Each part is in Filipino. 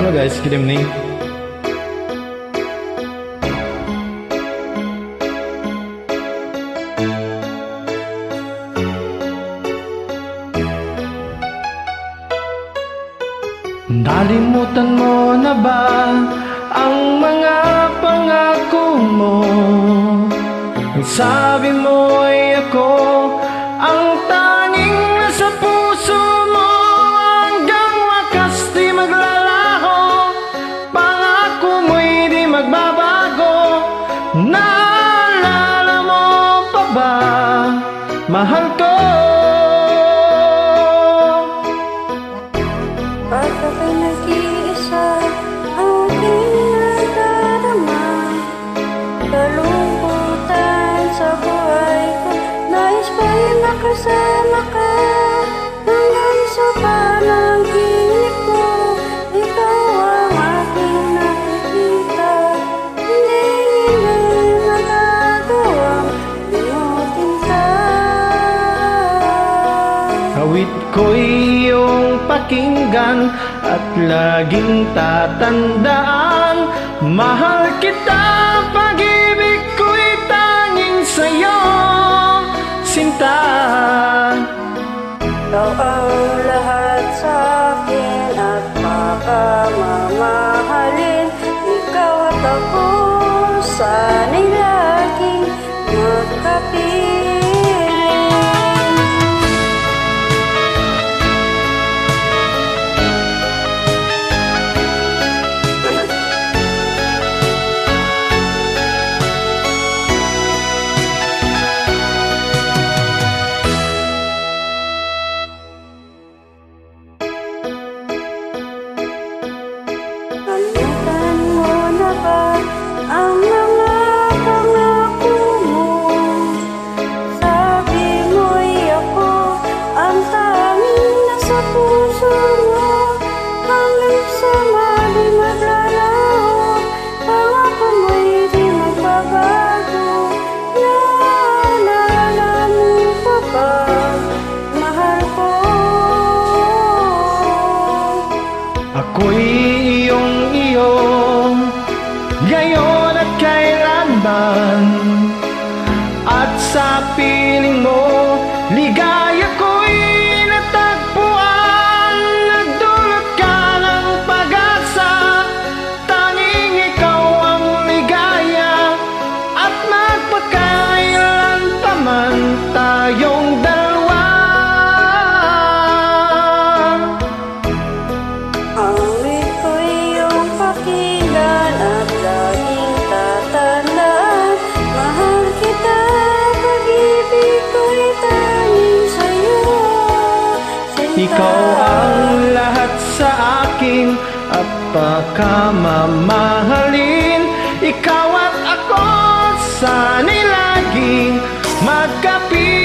Hello guys, good evening. Nalimutan mo na ba ang mga pangako mo? Ang sabi mo ay ako ang tanging nasa puso mo. Hanggang wakas di maglalaho, pangako mo'y di magbabago. Naalala mo pa ba, mahal ko? Bakit ako'y nag-iisa, ang aking nadarama, kalungkutan sa buhay ko. Nais ba'y makasama ka hanggang sa panaginip ko? Ikaw ang aking nakikita, hindi magagawang limutin ka. Awit ko'y iyong pakinggan at laging tatandaan. Mahal kita, pag-ibig ko'y tanging sa'yo, sinta. Ikaw ang lahat sa akin at makamamahalin. Ikaw at ako, sana'y laging magkapiling. Nalimutan mo na ba ang mga pangako mo? Sabi mo'y ako ang tanging nasa puso mo. Hanggang sa mali maglalaho, pangako mo'y di magbabago. Naalala mo pa ba, mahal ko? Ako'y iyong-iyo, ngayon at kailanman. At sa piling mo, ligaya ko'y natagpuan. Nagdulot ka ng pag-asa, tanging ikaw ang ligaya. At magpakailan pa man tayong dalawa. Awit ko iyong pakinggan at laging tatandaan. Mahal kita, pag-ibig ko'y tanging sa'yo, sinta. Ikaw ang lahat sa akin at pagkamamahalin. Ikaw at ako, sana'y laging magkapiling.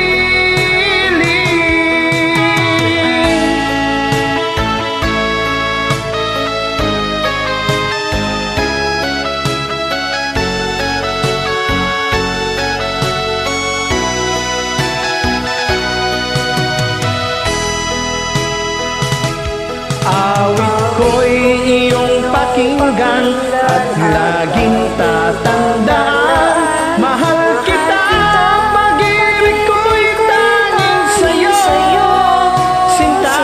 Awit ko'y iyong pakinggan at laging tatandaan. Mahal kita, pag-ibig ko'y tanging sa'yo, sinta.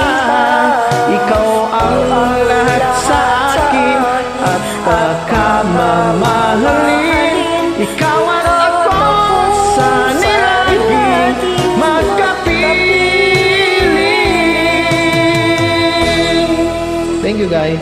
Ikaw ang lahat sa akin at pagkamamahalin. Ikaw at ako, sana'y laging magkapiling. Thank you guys.